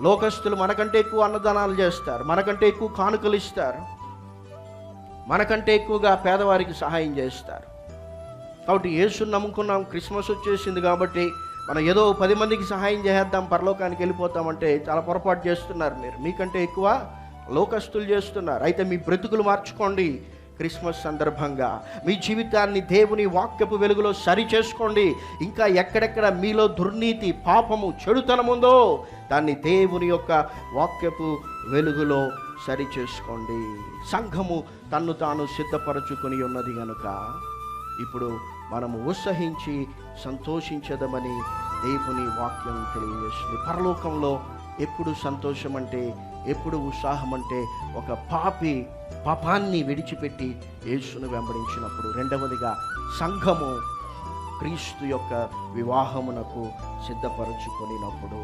లోకస్తులు మనకంటే ఎక్కువ అన్నదానాలు చేస్తారు, మనకంటే ఎక్కువ కానుకలు ఇస్తారు, మనకంటే ఎక్కువగా పేదవారికి సహాయం చేస్తారు. కాబట్టి యేసుని నమ్ముకున్నాం, క్రిస్మస్ వచ్చేసింది కాబట్టి మనం ఏదో 10 మందికి సహాయం చేద్దాం, పరలోకానికి వెళ్ళిపోతామంటే చాలా పొరపాటు చేస్తున్నారు మీరు. మీకంటే ఎక్కువ లోకస్తులు చేస్తున్నారు. అయితే మీ బ్రతుకులు మార్చుకోండి. క్రిస్మస్ సందర్భంగా మీ జీవితాన్ని దేవుని వాక్యపు వెలుగులో సరి చేసుకోండి. ఇంకా ఎక్కడెక్కడ మీలో దుర్నీతి, పాపము, చెడుతనం ఉందో దాన్ని దేవుని యొక్క వాక్యపు వెలుగులో సరి చేసుకోండి. సంఘము తన్ను తాను సిద్ధపరచుకొని ఉన్నది కనుక ఇప్పుడు మనము ఉత్సహించి సంతోషించదమని దేవుని వాక్యం తెలియజేస్తుంది. పరలోకంలో ఎప్పుడు సంతోషం అంటే, ఎప్పుడు ఉత్సాహం అంటే, ఒక పాపి పాపాన్ని విడిచిపెట్టి యేసును వెంబడించినప్పుడు. రెండవదిగా సంఘము క్రీస్తు యొక్క వివాహమునకు సిద్ధపరచుకొనినప్పుడు.